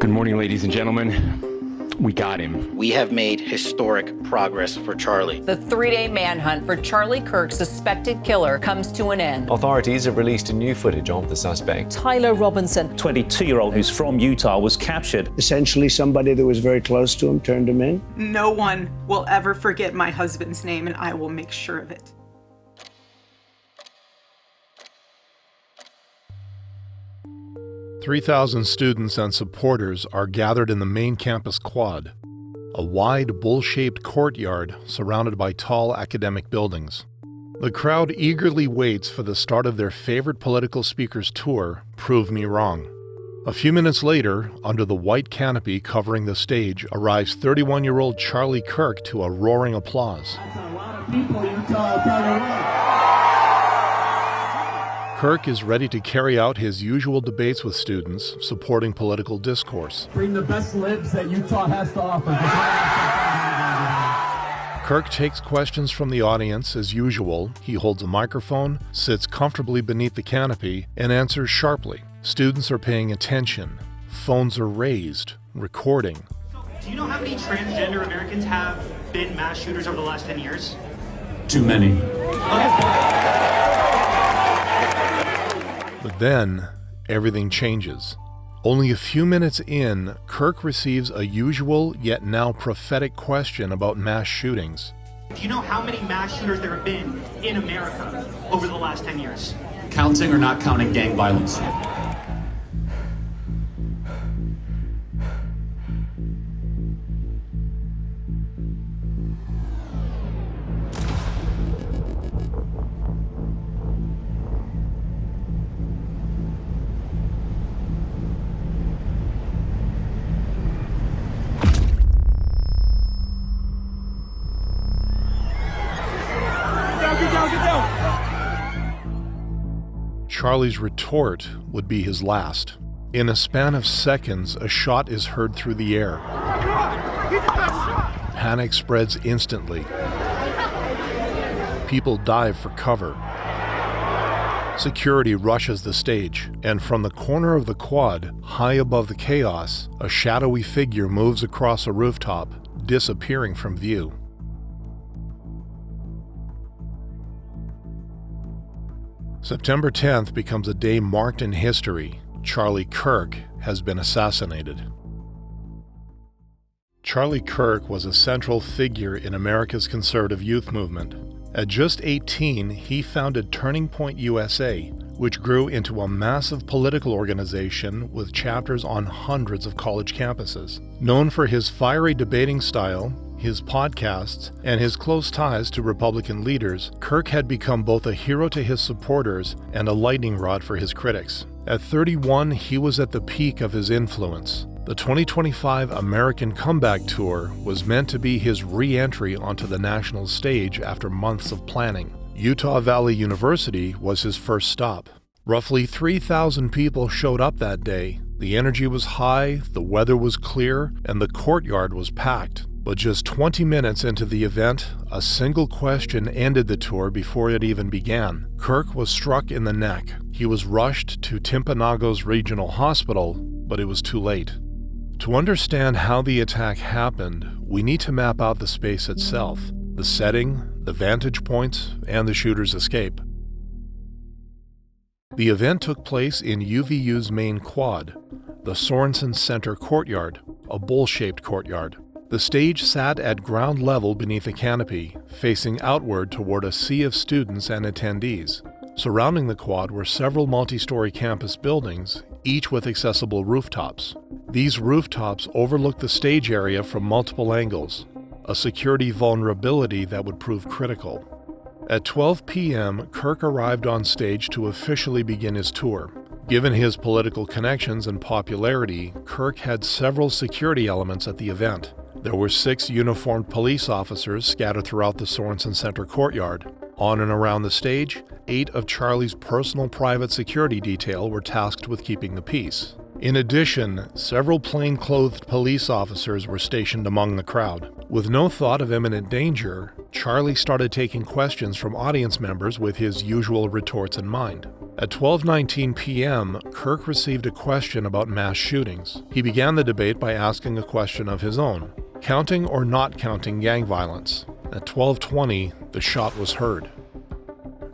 Good morning, ladies and gentlemen. We got him. We have made historic progress for Charlie. The three-day manhunt for Charlie Kirk, suspected killer, comes to an end. Authorities have released new footage of the suspect. Tyler Robinson, 22-year-old who's from Utah, was captured. Essentially, somebody that was very close to him turned him in. No one will ever forget my husband's name, and I will make sure of it. "3,000 students and supporters are gathered in the main campus quad, a wide, bowl-shaped courtyard surrounded by tall academic buildings. The crowd eagerly waits for the start of their favorite political speaker's tour, Prove Me Wrong. A few minutes later, under the white canopy covering the stage, arrives 31-year-old Charlie Kirk to a roaring applause. That's a lot of people, Utah, I'll tell you what. Kirk is ready to carry out his usual debates with students, supporting political discourse. Bring the best libs that Utah has to offer. Kirk takes questions from the audience as usual. He holds a microphone, sits comfortably beneath the canopy, and answers sharply. Students are paying attention. Phones are raised, recording. Do you know how many transgender Americans have been mass shooters over the last 10 years? Too many. But then, everything changes. Only a few minutes in, Kirk receives a usual yet now prophetic question about mass shootings. Do you know how many mass shooters there have been in America over the last 10 years? Counting or not counting gang violence? Charlie's retort would be his last. In a span of seconds, a shot is heard through the air. Panic spreads instantly. People dive for cover. Security rushes the stage, and from the corner of the quad, high above the chaos, a shadowy figure moves across a rooftop, disappearing from view. September 10th becomes a day marked in history. Charlie Kirk has been assassinated. Charlie Kirk was a central figure in America's conservative youth movement. At just 18, he founded Turning Point USA, which grew into a massive political organization with chapters on hundreds of college campuses. Known for his fiery debating style, his podcasts, and his close ties to Republican leaders, Kirk had become both a hero to his supporters and a lightning rod for his critics. At 31, he was at the peak of his influence. The 2025 American Comeback Tour was meant to be his re-entry onto the national stage after months of planning. Utah Valley University was his first stop. Roughly 3,000 people showed up that day. The energy was high, the weather was clear, and the courtyard was packed. But just 20 minutes into the event, a single question ended the tour before it even began. Kirk was struck in the neck. He was rushed to Timpanago's regional hospital, but it was too late. To understand how the attack happened, we need to map out the space itself, the setting, the vantage points, and the shooter's escape. The event took place in UVU's main quad, the Sorensen Center courtyard, a bowl-shaped courtyard. The stage sat at ground level beneath a canopy, facing outward toward a sea of students and attendees. Surrounding the quad were several multi-story campus buildings, each with accessible rooftops. These rooftops overlooked the stage area from multiple angles, a security vulnerability that would prove critical. At 12 p.m., Kirk arrived on stage to officially begin his tour. Given his political connections and popularity, Kirk had several security elements at the event. There were 6 uniformed police officers scattered throughout the Sorensen Center courtyard. On and around the stage, 8 of Charlie's personal private security detail were tasked with keeping the peace. In addition, several plain-clothed police officers were stationed among the crowd. With no thought of imminent danger, Charlie started taking questions from audience members with his usual retorts in mind. At 12:19 p.m., Kirk received a question about mass shootings. He began the debate by asking a question of his own: counting or not counting gang violence? At 12:20, the shot was heard.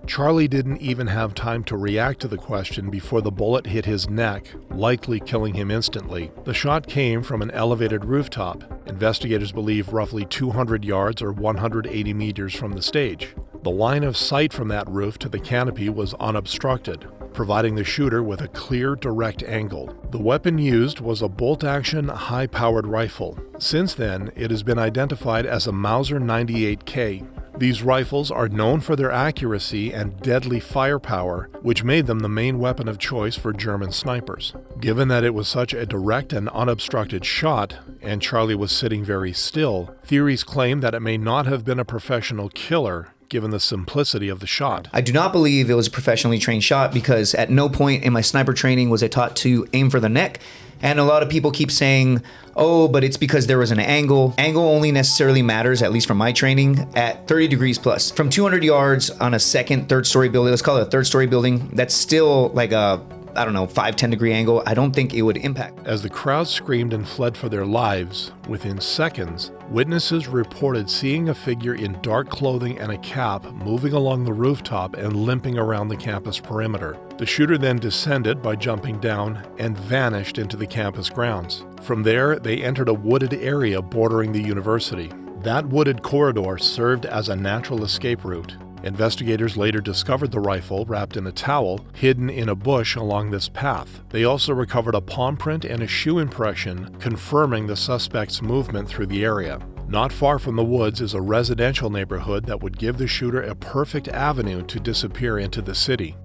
Charlie didn't even have time to react to the question before the bullet hit his neck, likely killing him instantly. The shot came from an elevated rooftop. Investigators believe roughly 200 yards or 180 meters from the stage. The line of sight from that roof to the canopy was unobstructed, providing the shooter with a clear, direct angle. The weapon used was a bolt-action, high-powered rifle. Since then, it has been identified as a Mauser 98K. These rifles are known for their accuracy and deadly firepower, which made them the main weapon of choice for German snipers. Given that it was such a direct and unobstructed shot, and Charlie was sitting very still, theories claim that it may not have been a professional killer, given the simplicity of the shot. I do not believe it was a professionally trained shot because at no point in my sniper training was I taught to aim for the neck. And a lot of people keep saying, oh, but it's because there was an angle. Angle only necessarily matters, at least from my training, at 30 degrees plus. From 200 yards on a second, third story building, let's call it a third story building, that's still like a, 5-10 degree angle. I don't think it would impact. As the crowd screamed and fled for their lives, within seconds, witnesses reported seeing a figure in dark clothing and a cap moving along the rooftop and limping around the campus perimeter. The shooter then descended by jumping down and vanished into the campus grounds. From there, they entered a wooded area bordering the university. That wooded corridor served as a natural escape route. Investigators later discovered the rifle wrapped in a towel, hidden in a bush along this path. They also recovered a palm print and a shoe impression, confirming the suspect's movement through the area. Not far from the woods is a residential neighborhood that would give the shooter a perfect avenue to disappear into the city.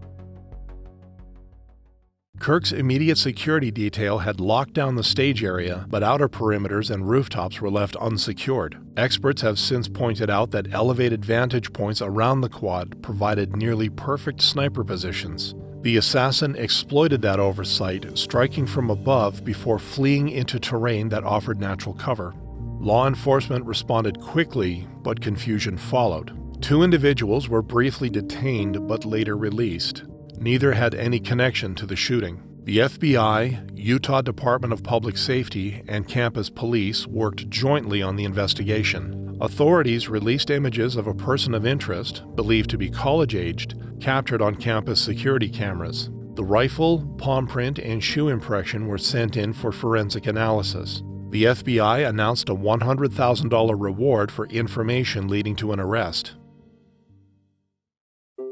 Kirk's immediate security detail had locked down the stage area, but outer perimeters and rooftops were left unsecured. Experts have since pointed out that elevated vantage points around the quad provided nearly perfect sniper positions. The assassin exploited that oversight, striking from above before fleeing into terrain that offered natural cover. Law enforcement responded quickly, but confusion followed. 2 individuals were briefly detained but later released. Neither had any connection to the shooting. The FBI, Utah Department of Public Safety, and campus police worked jointly on the investigation. Authorities released images of a person of interest, believed to be college-aged, captured on campus security cameras. The rifle, palm print, and shoe impression were sent in for forensic analysis. The FBI announced a $100,000 reward for information leading to an arrest.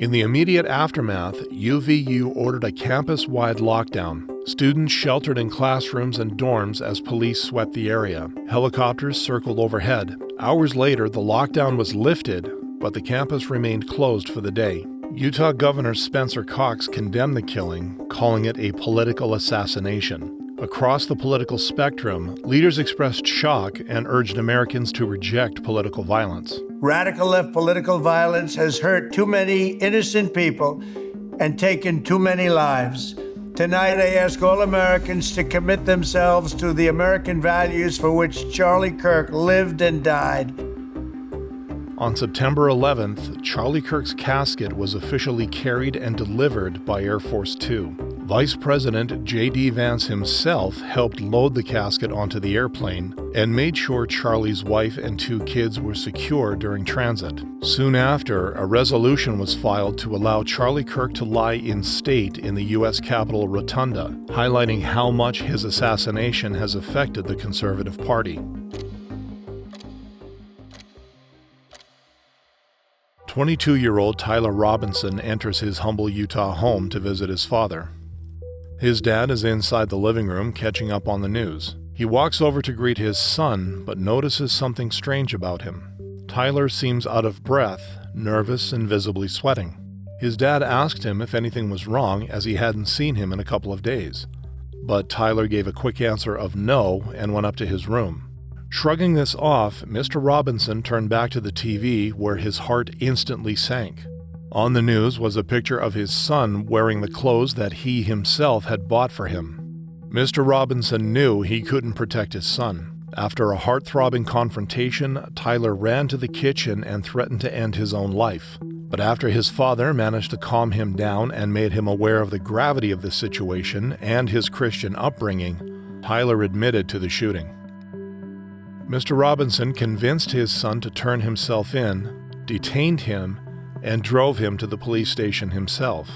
In the immediate aftermath, UVU ordered a campus-wide lockdown. Students sheltered in classrooms and dorms as police swept the area. Helicopters circled overhead. Hours later, the lockdown was lifted, but the campus remained closed for the day. Utah Governor Spencer Cox condemned the killing, calling it a political assassination. Across the political spectrum, leaders expressed shock and urged Americans to reject political violence. Radical left political violence has hurt too many innocent people and taken too many lives. Tonight, I ask all Americans to commit themselves to the American values for which Charlie Kirk lived and died. On September 11th, Charlie Kirk's casket was officially carried and delivered by Air Force Two. Vice President J.D. Vance himself helped load the casket onto the airplane and made sure Charlie's wife and 2 kids were secure during transit. Soon after, a resolution was filed to allow Charlie Kirk to lie in state in the U.S. Capitol Rotunda, highlighting how much his assassination has affected the Conservative Party. 22-year-old Tyler Robinson enters his humble Utah home to visit his father. His dad is inside the living room catching up on the news. He walks over to greet his son, but notices something strange about him. Tyler seems out of breath, nervous, and visibly sweating. His dad asked him if anything was wrong, as he hadn't seen him in a couple of days. But Tyler gave a quick answer of no and went up to his room. Shrugging this off, Mr. Robinson turned back to the TV, where his heart instantly sank. On the news was a picture of his son wearing the clothes that he himself had bought for him. Mr. Robinson knew he couldn't protect his son. After a heart-throbbing confrontation, Tyler ran to the kitchen and threatened to end his own life. But after his father managed to calm him down and made him aware of the gravity of the situation and his Christian upbringing, Tyler admitted to the shooting. Mr. Robinson convinced his son to turn himself in, detained him, and drove him to the police station himself.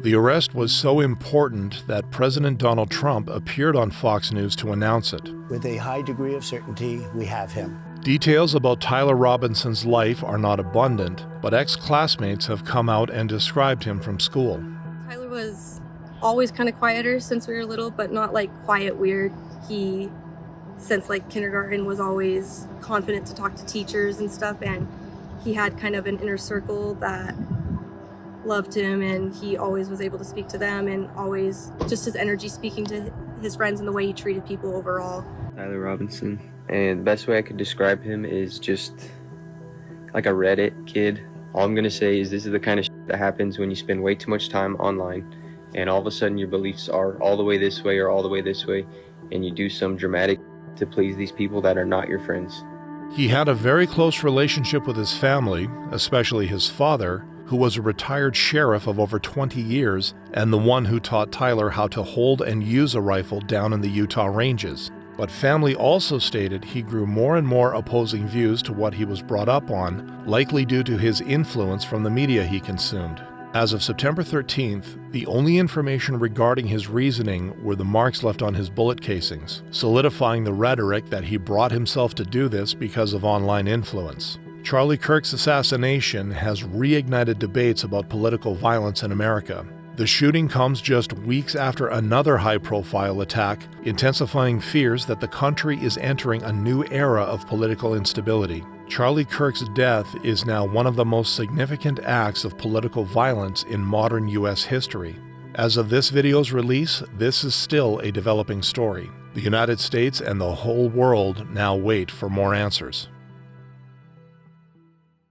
The arrest was so important that President Donald Trump appeared on Fox News to announce it. With a high degree of certainty, we have him. Details about Tyler Robinson's life are not abundant, but ex-classmates have come out and described him from school. Tyler was always kind of quieter since we were little, but not like quiet weird. He, since like kindergarten, was always confident to talk to teachers and stuff, and he had kind of an inner circle that loved him, and he always was able to speak to them, and always just his energy speaking to his friends and the way he treated people overall. Tyler Robinson. And the best way I could describe him is just like a Reddit kid. All I'm gonna say is this is the kind of shit that happens when you spend way too much time online and all of a sudden your beliefs are all the way this way or all the way this way, and you do some dramatic to please these people that are not your friends. He had a very close relationship with his family, especially his father, who was a retired sheriff of over 20 years and the one who taught Tyler how to hold and use a rifle down in the Utah ranges. But family also stated he grew more and more opposing views to what he was brought up on, likely due to his influence from the media he consumed. As of September 13th, the only information regarding his reasoning were the marks left on his bullet casings, solidifying the rhetoric that he brought himself to do this because of online influence. Charlie Kirk's assassination has reignited debates about political violence in America. The shooting comes just weeks after another high-profile attack, intensifying fears that the country is entering a new era of political instability. Charlie Kirk's death is now one of the most significant acts of political violence in modern U.S. history. As of this video's release, this is still a developing story. The United States and the whole world now wait for more answers.